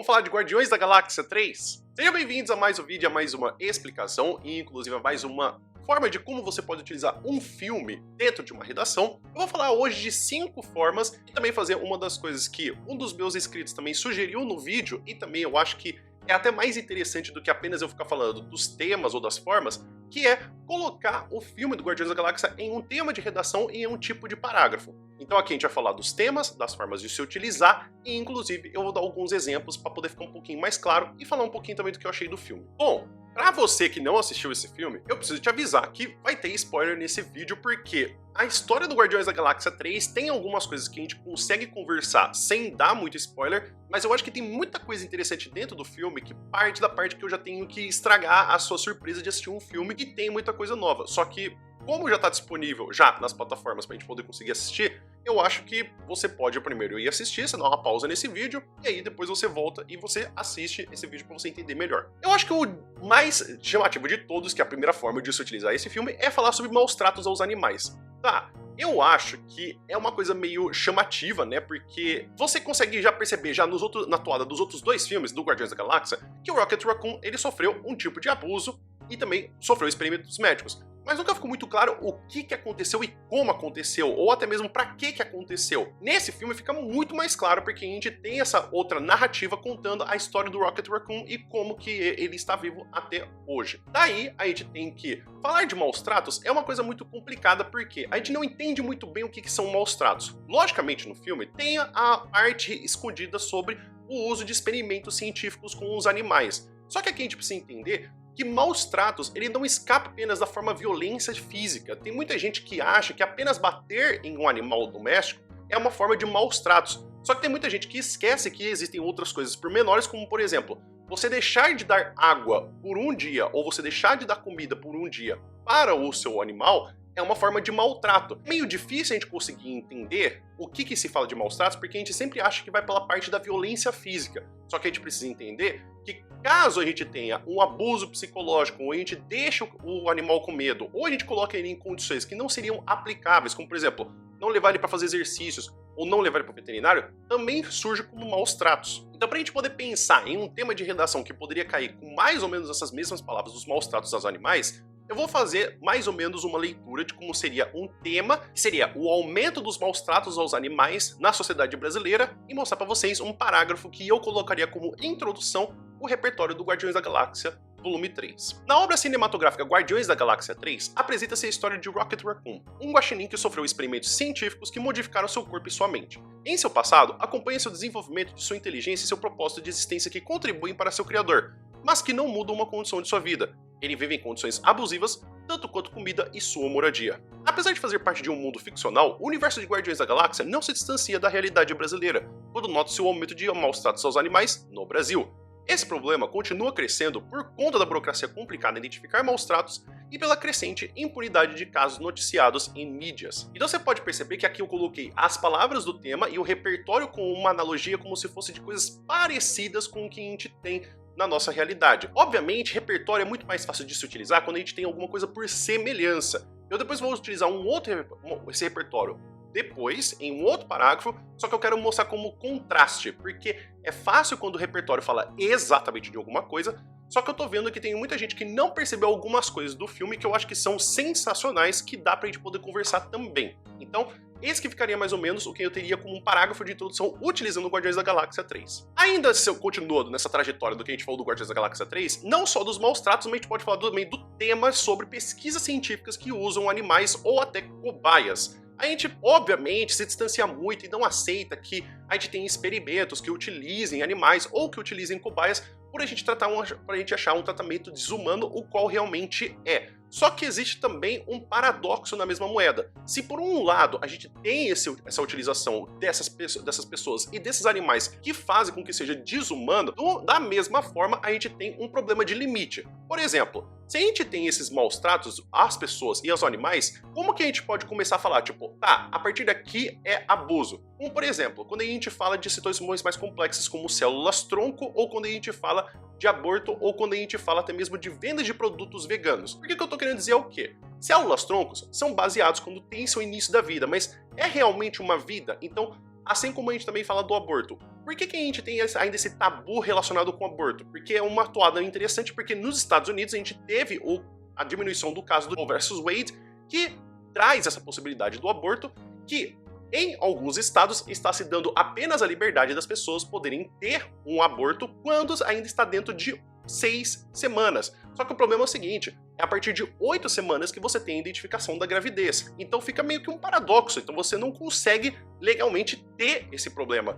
Vamos falar de Guardiões da Galáxia 3? Sejam bem-vindos a mais um vídeo, a mais uma explicação e inclusive a mais uma forma de como você pode utilizar um filme dentro de uma redação. Eu vou falar hoje de 5 formas e também fazer uma das coisas que um dos meus inscritos também sugeriu no vídeo e também eu acho que é até mais interessante do que apenas eu ficar falando dos temas ou das formas, que é colocar o filme do Guardiões da Galáxia em um tema de redação e em um tipo de parágrafo. Então aqui a gente vai falar dos temas, das formas de se utilizar e inclusive eu vou dar alguns exemplos para poder ficar um pouquinho mais claro e falar um pouquinho também do que eu achei do filme. Bom, pra você que não assistiu esse filme, eu preciso te avisar que vai ter spoiler nesse vídeo porque a história do Guardiões da Galáxia 3 tem algumas coisas que a gente consegue conversar sem dar muito spoiler, mas eu acho que tem muita coisa interessante dentro do filme que parte da parte que eu já tenho que estragar a sua surpresa de assistir um filme que tem muita coisa nova. Só que, como já está disponível já nas plataformas pra gente poder conseguir assistir, eu acho que você pode primeiro ir assistir, você dá uma pausa nesse vídeo, e aí depois você volta e você assiste esse vídeo para você entender melhor. Eu acho que o mais chamativo de todos, que é a primeira forma de se utilizar esse filme, é falar sobre maus tratos aos animais. Tá, eu acho que é uma coisa meio chamativa, né, porque você consegue já perceber já na toada dos outros 2 filmes do Guardiões da Galáxia, que o Rocket Raccoon, ele sofreu um tipo de abuso e também sofreu experimentos médicos. Mas nunca ficou muito claro o que aconteceu e como aconteceu, ou até mesmo pra que aconteceu. Nesse filme fica muito mais claro porque a gente tem essa outra narrativa contando a história do Rocket Raccoon e como que ele está vivo até hoje. Daí a gente tem que falar de maus tratos é uma coisa muito complicada porque a gente não entende muito bem o que são maus tratos. Logicamente no filme tem a parte escondida sobre o uso de experimentos científicos com os animais. Só que aqui a gente precisa entender que maus tratos, ele não escapa apenas da forma violência física. Tem muita gente que acha que apenas bater em um animal doméstico é uma forma de maus tratos. Só que tem muita gente que esquece que existem outras coisas pormenores, como por exemplo, você deixar de dar água por um dia ou você deixar de dar comida por um dia para o seu animal é uma forma de maltrato. É meio difícil a gente conseguir entender o que se fala de maus tratos, porque a gente sempre acha que vai pela parte da violência física. Só que a gente precisa entender que caso a gente tenha um abuso psicológico, ou a gente deixa o animal com medo, ou a gente coloca ele em condições que não seriam aplicáveis, como por exemplo, não levar ele para fazer exercícios, ou não levar ele para o veterinário, também surge como maus tratos. Então, para a gente poder pensar em um tema de redação que poderia cair com mais ou menos essas mesmas palavras dos maus tratos aos animais, eu vou fazer mais ou menos uma leitura de como seria um tema, que seria o aumento dos maus tratos aos animais na sociedade brasileira, e mostrar para vocês um parágrafo que eu colocaria como introdução o repertório do Guardiões da Galáxia, volume 3. Na obra cinematográfica Guardiões da Galáxia 3, apresenta-se a história de Rocket Raccoon, um guaxinim que sofreu experimentos científicos que modificaram seu corpo e sua mente. Em seu passado, acompanha-se o desenvolvimento de sua inteligência e seu propósito de existência que contribuem para seu criador, mas que não mudam uma condição de sua vida. Ele vive em condições abusivas, tanto quanto comida e sua moradia. Apesar de fazer parte de um mundo ficcional, o universo de Guardiões da Galáxia não se distancia da realidade brasileira, quando nota-se o aumento de maus tratos aos animais no Brasil. Esse problema continua crescendo por conta da burocracia complicada em identificar maus tratos e pela crescente impunidade de casos noticiados em mídias. Então você pode perceber que aqui eu coloquei as palavras do tema e o repertório com uma analogia como se fosse de coisas parecidas com o que a gente tem na nossa realidade. Obviamente, repertório é muito mais fácil de se utilizar quando a gente tem alguma coisa por semelhança. Eu depois vou utilizar esse repertório depois, em um outro parágrafo, só que eu quero mostrar como contraste, porque é fácil quando o repertório fala exatamente de alguma coisa, só que eu tô vendo que tem muita gente que não percebeu algumas coisas do filme que eu acho que são sensacionais, que dá pra gente poder conversar também. Então, esse que ficaria mais ou menos o que eu teria como um parágrafo de introdução utilizando o Guardiões da Galáxia 3. Ainda se eu continuando nessa trajetória do que a gente falou do Guardiões da Galáxia 3, não só dos maus tratos, mas a gente pode falar também do tema sobre pesquisas científicas que usam animais ou até cobaias. A gente, obviamente, se distancia muito e não aceita que a gente tenha experimentos que utilizem animais ou que utilizem cobaias por a gente achar um tratamento desumano, o qual realmente é. Só que existe também um paradoxo na mesma moeda. Se por um lado a gente tem essa utilização dessas pessoas e desses animais que fazem com que seja desumano, da mesma forma a gente tem um problema de limite. Por exemplo, se a gente tem esses maus tratos às pessoas e aos animais, como que a gente pode começar a falar, tipo, tá, a partir daqui é abuso? Como, por exemplo, quando a gente fala de situações mais complexas como células-tronco, ou quando a gente fala de aborto, ou quando a gente fala até mesmo de venda de produtos veganos. Por que eu tô querendo dizer o quê? Células-troncos são baseados quando tem seu início da vida, mas é realmente uma vida? Então, Assim como a gente também fala do aborto. Por que a gente tem ainda esse tabu relacionado com o aborto? Porque é uma toada interessante, porque nos Estados Unidos a gente teve a diminuição do caso do Roe versus Wade, que traz essa possibilidade do aborto, que em alguns estados está se dando apenas a liberdade das pessoas poderem ter um aborto quando ainda está dentro de 6 semanas. Só que o problema é o seguinte, é a partir de 8 semanas que você tem a identificação da gravidez. Então fica meio que um paradoxo, então você não consegue legalmente ter esse problema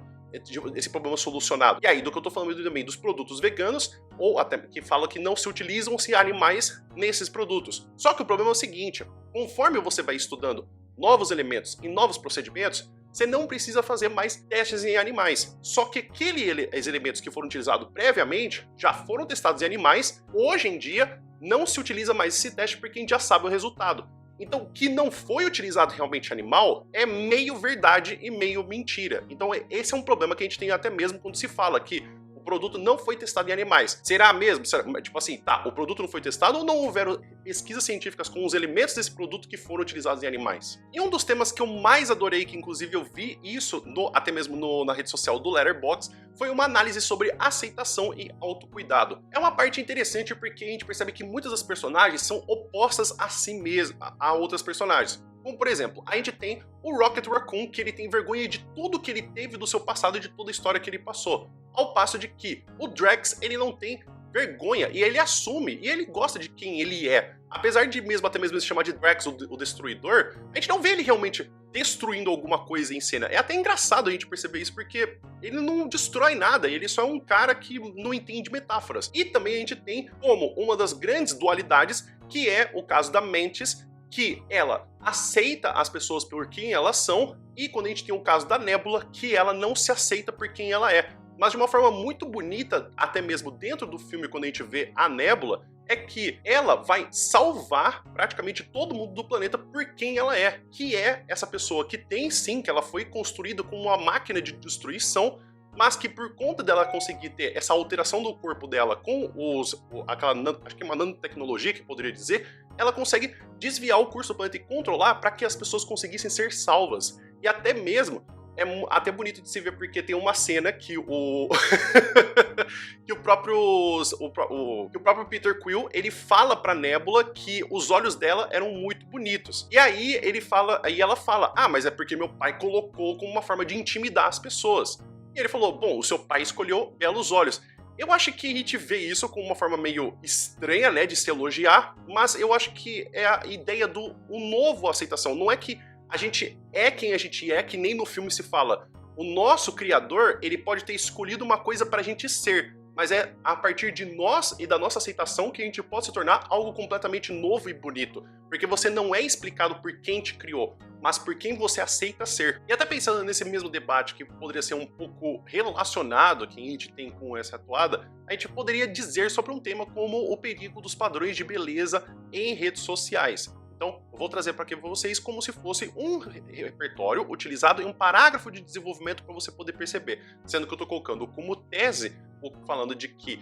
solucionado. E aí, do que eu tô falando também dos produtos veganos, ou até que fala que não se utilizam-se animais nesses produtos. Só que o problema é o seguinte, conforme você vai estudando novos elementos e novos procedimentos, você não precisa fazer mais testes em animais. Só que aqueles elementos que foram utilizados previamente já foram testados em animais, hoje em dia não se utiliza mais esse teste porque a gente já sabe o resultado. Então, o que não foi utilizado realmente animal é meio verdade e meio mentira. Então, esse é um problema que a gente tem até mesmo quando se fala que o produto não foi testado em animais. Será mesmo? Tipo assim, tá, o produto não foi testado ou não houveram pesquisas científicas com os elementos desse produto que foram utilizados em animais? E um dos temas que eu mais adorei, que inclusive eu vi isso até mesmo na rede social do Letterboxd, foi uma análise sobre aceitação e autocuidado. É uma parte interessante porque a gente percebe que muitas das personagens são opostas a si mesmas, a outras personagens. Como, por exemplo, a gente tem o Rocket Raccoon, que ele tem vergonha de tudo que ele teve do seu passado e de toda a história que ele passou. Ao passo de que o Drax, ele não tem vergonha, e ele assume, e ele gosta de quem ele é. Apesar de até mesmo se chamar de Drax, o Destruidor, a gente não vê ele realmente destruindo alguma coisa em cena. É até engraçado a gente perceber isso, porque ele não destrói nada, ele só é um cara que não entende metáforas. E também a gente tem como uma das grandes dualidades, que é o caso da Mantis, que ela aceita as pessoas por quem elas são, e quando a gente tem o caso da Nebula, que ela não se aceita por quem ela é. Mas de uma forma muito bonita, até mesmo dentro do filme, quando a gente vê a Nebula, é que ela vai salvar praticamente todo mundo do planeta por quem ela é, que é essa pessoa que tem sim, que ela foi construída como uma máquina de destruição, mas que por conta dela conseguir ter essa alteração do corpo dela com acho que é uma nanotecnologia que poderia dizer, ela consegue desviar o curso do planeta e controlar para que as pessoas conseguissem ser salvas. E até mesmo, é até bonito de se ver porque tem uma cena que que o próprio Peter Quill, ele fala pra Nebula que os olhos dela eram muito bonitos. E aí ela fala, mas é porque meu pai colocou como uma forma de intimidar as pessoas. E ele falou, bom, o seu pai escolheu belos olhos. Eu acho que a gente vê isso como uma forma meio estranha, né, de se elogiar, mas eu acho que é a ideia do novo aceitação. Não é que a gente é quem a gente é, que nem no filme se fala. O nosso criador, ele pode ter escolhido uma coisa pra gente ser, mas é a partir de nós e da nossa aceitação que a gente pode se tornar algo completamente novo e bonito. Porque você não é explicado por quem te criou, mas por quem você aceita ser. E até pensando nesse mesmo debate que poderia ser um pouco relacionado que a gente tem com essa atuada, a gente poderia dizer sobre um tema como o perigo dos padrões de beleza em redes sociais. Então, eu vou trazer para aqui para vocês como se fosse um repertório utilizado em um parágrafo de desenvolvimento para você poder perceber. Sendo que eu estou colocando como tese, falando de que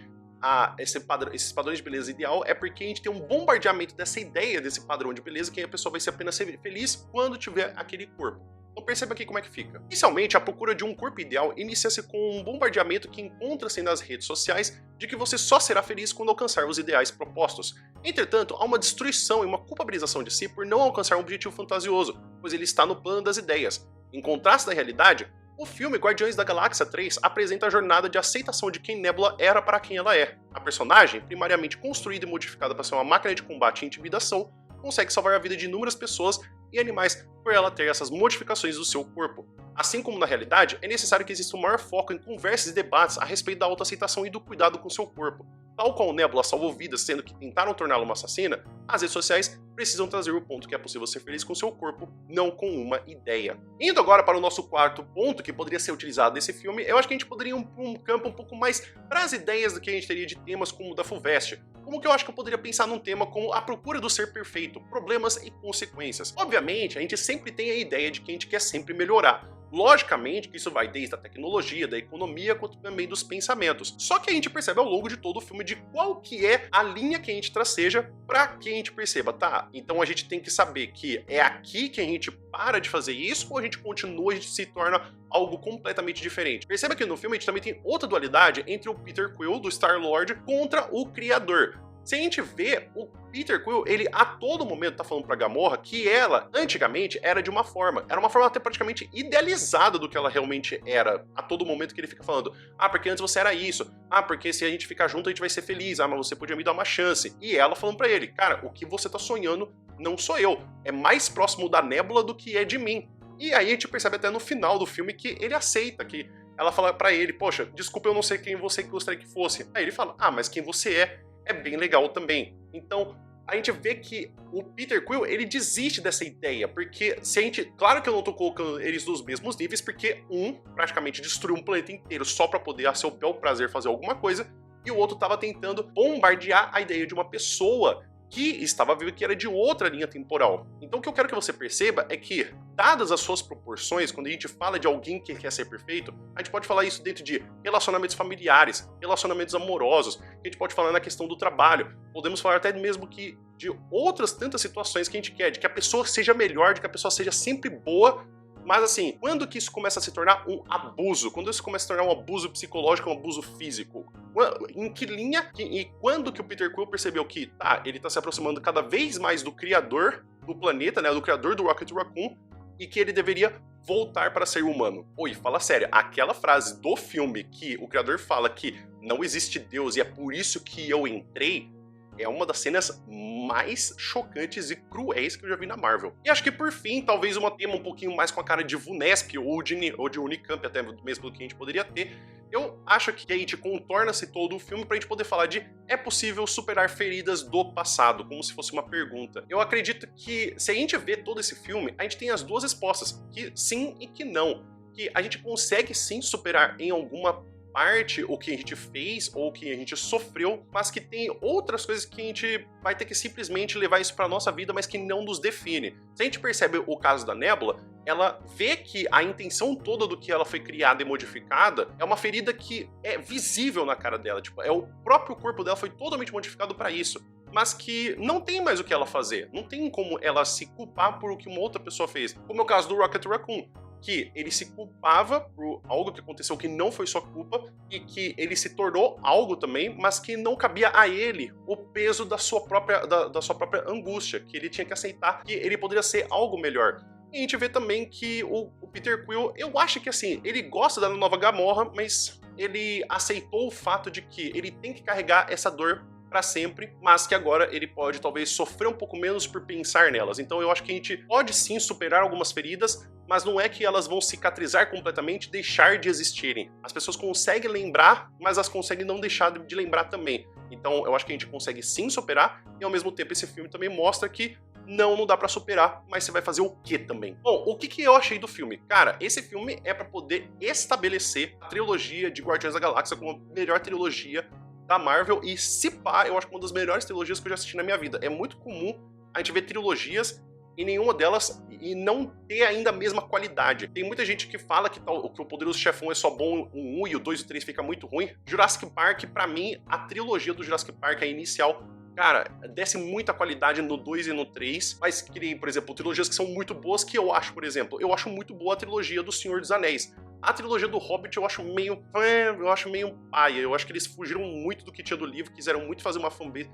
esses padrões de beleza ideal é porque a gente tem um bombardeamento dessa ideia desse padrão de beleza que a pessoa vai ser apenas feliz quando tiver aquele corpo. Então perceba aqui como é que fica. Inicialmente, a procura de um corpo ideal inicia-se com um bombardeamento que encontra-se nas redes sociais de que você só será feliz quando alcançar os ideais propostos. Entretanto, há uma destruição e uma culpabilização de si por não alcançar um objetivo fantasioso, pois ele está no plano das ideias. Em contraste da realidade, o filme Guardiões da Galáxia 3 apresenta a jornada de aceitação de quem Nebula era para quem ela é. A personagem, primariamente construída e modificada para ser uma máquina de combate e intimidação, consegue salvar a vida de inúmeras pessoas e animais por ela ter essas modificações do seu corpo. Assim como na realidade, é necessário que exista um maior foco em conversas e debates a respeito da autoaceitação e do cuidado com seu corpo. Tal qual Nebula salvou vidas sendo que tentaram torná-la uma assassina, as redes sociais precisam trazer o ponto que é possível ser feliz com seu corpo, não com uma ideia. Indo agora para o nosso quarto ponto que poderia ser utilizado nesse filme, eu acho que a gente poderia ir para um campo um pouco mais para as ideias do que a gente teria de temas como o da Fulvestre. Como que eu acho que eu poderia pensar num tema como a procura do ser perfeito, problemas e consequências. Obviamente, a gente sempre tem a ideia de que a gente quer sempre melhorar. Logicamente que isso vai desde a tecnologia, da economia, quanto também dos pensamentos. Só que a gente percebe ao longo de todo o filme de qual que é a linha que a gente traceja para que a gente perceba, tá? Então a gente tem que saber que é aqui que a gente para de fazer isso ou a gente continua, a gente se torna algo completamente diferente. Perceba que no filme a gente também tem outra dualidade entre o Peter Quill, do Star-Lord, contra o Criador. Se a gente vê, o Peter Quill, ele a todo momento tá falando pra Gamorra que ela, antigamente, era de uma forma. Era uma forma até praticamente idealizada do que ela realmente era. A todo momento que ele fica falando, ah, porque antes você era isso. Ah, porque se a gente ficar junto a gente vai ser feliz. Ah, mas você podia me dar uma chance. E ela falando pra ele, cara, o que você tá sonhando não sou eu. É mais próximo da Nébula do que é de mim. E aí a gente percebe até no final do filme que ele aceita, que ela fala pra ele, poxa, desculpa, eu não sei quem você gostaria que fosse. Aí ele fala, ah, mas quem você é bem legal também. Então, a gente vê que o Peter Quill, ele desiste dessa ideia, porque se a gente... Claro que eu não tô colocando eles nos mesmos níveis, porque um praticamente destruiu um planeta inteiro só pra poder, a seu bel prazer, fazer alguma coisa, e o outro tava tentando bombardear a ideia de uma pessoa que estava viva, que era de outra linha temporal. Então o que eu quero que você perceba é que, dadas as suas proporções, quando a gente fala de alguém que quer ser perfeito, a gente pode falar isso dentro de relacionamentos familiares, relacionamentos amorosos, a gente pode falar na questão do trabalho, podemos falar até mesmo que de outras tantas situações que a gente quer, de que a pessoa seja melhor, de que a pessoa seja sempre boa. Mas assim, quando que isso começa a se tornar um abuso? Quando isso começa a se tornar um abuso psicológico, um abuso físico? Em que linha e quando que o Peter Quill percebeu que, tá, ele tá se aproximando cada vez mais do criador do planeta, né, do criador do Rocket Raccoon, e que ele deveria voltar para ser humano? Oi, fala sério, aquela frase do filme que o criador fala que não existe Deus e é por isso que eu entrei, é uma das cenas mais chocantes e cruéis que eu já vi na Marvel. E acho que por fim, talvez uma tema um pouquinho mais com a cara de VUNESP ou de Unicamp, até mesmo do que a gente poderia ter. Eu acho que a gente contorna-se todo o filme pra gente poder falar de é possível superar feridas do passado, como se fosse uma pergunta. Eu acredito que se a gente vê todo esse filme, a gente tem as duas respostas, que sim e que não. Que a gente consegue sim superar em alguma parte o que a gente fez ou o que a gente sofreu, mas que tem outras coisas que a gente vai ter que simplesmente levar isso pra nossa vida, mas que não nos define. Se a gente percebe o caso da Nébula, ela vê que a intenção toda do que ela foi criada e modificada é uma ferida que é visível na cara dela, tipo, é o próprio corpo dela foi totalmente modificado pra isso, mas que não tem mais o que ela fazer, não tem como ela se culpar por o que uma outra pessoa fez, como é o caso do Rocket Raccoon, que ele se culpava por algo que aconteceu que não foi sua culpa e que ele se tornou algo também, mas que não cabia a ele o peso da sua própria angústia, que ele tinha que aceitar que ele poderia ser algo melhor. E a gente vê também que o Peter Quill, eu acho que assim, ele gosta da nova Gamorra, mas ele aceitou o fato de que ele tem que carregar essa dor pra sempre, mas que agora ele pode talvez sofrer um pouco menos por pensar nelas. Então eu acho que a gente pode sim superar algumas feridas, mas não é que elas vão cicatrizar completamente, deixar de existirem. As pessoas conseguem lembrar, mas elas conseguem não deixar de lembrar também. Então eu acho que a gente consegue sim superar, e ao mesmo tempo esse filme também mostra que não dá pra superar, mas você vai fazer o quê também? Bom, o que eu achei do filme? Cara, esse filme é pra poder estabelecer a trilogia de Guardiões da Galáxia como a melhor trilogia da Marvel, e se pá, eu acho que uma das melhores trilogias que eu já assisti na minha vida. É muito comum a gente ver trilogias e nenhuma delas e não ter ainda a mesma qualidade. Tem muita gente que fala que o Poderoso Chefão é só bom o 1 e o 2 e o 3 fica muito ruim. Jurassic Park, pra mim, a trilogia do Jurassic Park, a inicial, cara, desce muita qualidade no 2 e no 3, mas que, por exemplo, trilogias que são muito boas, que eu acho, por exemplo, eu acho muito boa a trilogia do Senhor dos Anéis. A trilogia do Hobbit eu acho meio paia, eu acho que eles fugiram muito do que tinha do livro, quiseram muito fazer uma fanbase,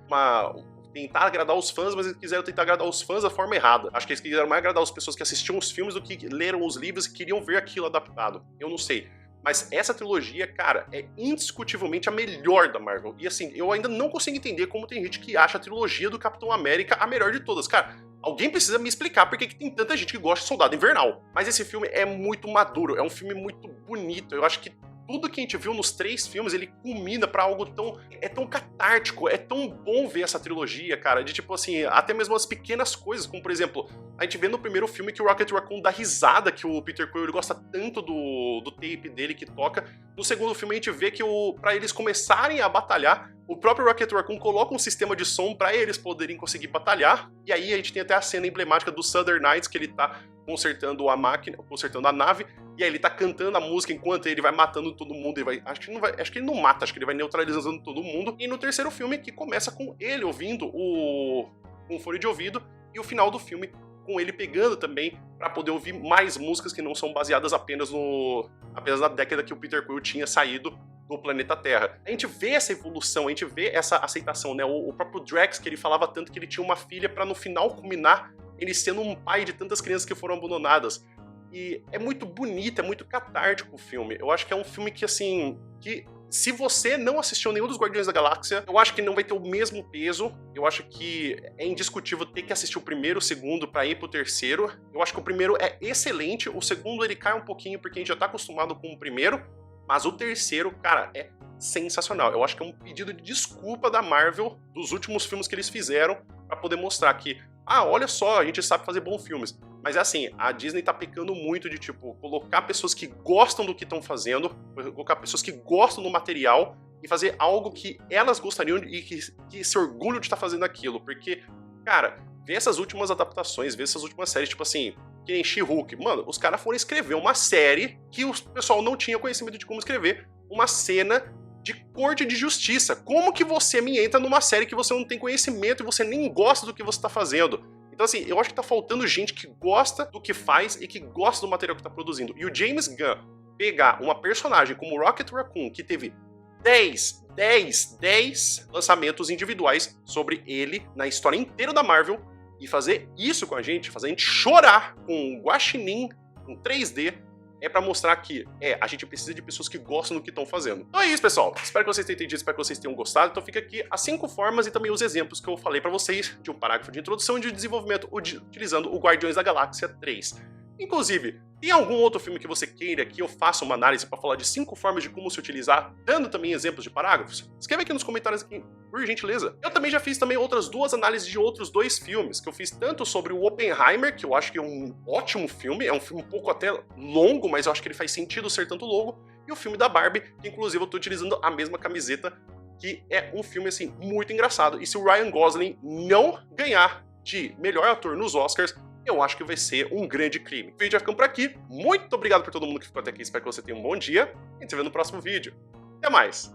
tentar agradar os fãs, mas eles quiseram tentar agradar os fãs da forma errada. Acho que eles quiseram mais agradar as pessoas que assistiam os filmes do que leram os livros e queriam ver aquilo adaptado. Eu não sei. Mas essa trilogia, cara, é indiscutivelmente a melhor da Marvel. E assim, eu ainda não consigo entender como tem gente que acha a trilogia do Capitão América a melhor de todas. Cara, alguém precisa me explicar por que tem tanta gente que gosta de Soldado Invernal. Mas esse filme é muito maduro, é um filme muito bonito. Eu acho que tudo que a gente viu nos 3 filmes, ele culmina pra algo tão catártico, é tão bom ver essa trilogia, cara, de tipo assim, até mesmo as pequenas coisas, como por exemplo, a gente vê no primeiro filme que o Rocket Raccoon dá risada, que o Peter Quill ele gosta tanto do tape dele que toca. No segundo filme a gente vê que pra eles começarem a batalhar, o próprio Rocket Raccoon coloca um sistema de som pra eles poderem conseguir batalhar. E aí a gente tem até a cena emblemática do Southern Nights, que ele tá consertando a máquina, consertando a nave, e aí ele tá cantando a música enquanto ele vai matando todo mundo. Acho que ele não mata, acho que ele vai neutralizando todo mundo. E no terceiro filme, que começa com ele ouvindo um fone de ouvido, e o final do filme com ele pegando também pra poder ouvir mais músicas que não são baseadas apenas na década que o Peter Quill tinha saído do planeta Terra. A gente vê essa evolução, a gente vê essa aceitação, né? O próprio Drax, que ele falava tanto que ele tinha uma filha pra no final culminar ele sendo um pai de tantas crianças que foram abandonadas. E é muito bonito, é muito catártico o filme. Eu acho que é um filme que, assim, se você não assistiu nenhum dos Guardiões da Galáxia, eu acho que não vai ter o mesmo peso. Eu acho que é indiscutível ter que assistir o primeiro, o segundo, pra ir pro terceiro. Eu acho que o primeiro é excelente, o segundo ele cai um pouquinho porque a gente já tá acostumado com o primeiro, mas o terceiro, cara, é sensacional. Eu acho que é um pedido de desculpa da Marvel dos últimos filmes que eles fizeram pra poder mostrar que, olha só, a gente sabe fazer bons filmes. Mas é assim, a Disney tá pecando muito de, tipo, colocar pessoas que gostam do que estão fazendo, colocar pessoas que gostam do material e fazer algo que elas gostariam e que se orgulham de estar fazendo aquilo. Porque, cara, ver essas últimas adaptações, ver essas últimas séries, tipo assim, que nem She-Hulk, mano, os caras foram escrever uma série que o pessoal não tinha conhecimento de como escrever, uma cena de corte de justiça. Como que você me entra numa série que você não tem conhecimento e você nem gosta do que você tá fazendo? Então, assim, eu acho que tá faltando gente que gosta do que faz e que gosta do material que tá produzindo. E o James Gunn pegar uma personagem como o Rocket Raccoon, que teve 10 lançamentos individuais sobre ele na história inteira da Marvel, e fazer isso com a gente, fazer a gente chorar com um guaxinim em 3D, é pra mostrar que a gente precisa de pessoas que gostam do que estão fazendo. Então é isso, pessoal. Espero que vocês tenham entendido, espero que vocês tenham gostado. Então fica aqui as 5 formas e também os exemplos que eu falei pra vocês de um parágrafo de introdução e de desenvolvimento utilizando o Guardiões da Galáxia 3. Inclusive, tem algum outro filme que você queira que eu faça uma análise pra falar de 5 formas de como se utilizar, dando também exemplos de parágrafos? Escreve aqui nos comentários aqui, por gentileza. Eu também já fiz também outras 2 análises de outros 2 filmes, que eu fiz tanto sobre o Oppenheimer, que eu acho que é um ótimo filme, é um filme um pouco até longo, mas eu acho que ele faz sentido ser tanto longo, e o filme da Barbie, que inclusive eu tô utilizando a mesma camiseta, que é um filme, assim, muito engraçado. E se o Ryan Gosling não ganhar de melhor ator nos Oscars, eu acho que vai ser um grande crime. O vídeo vai ficando por aqui. Muito obrigado por todo mundo que ficou até aqui. Espero que você tenha um bom dia. E a gente se vê no próximo vídeo. Até mais!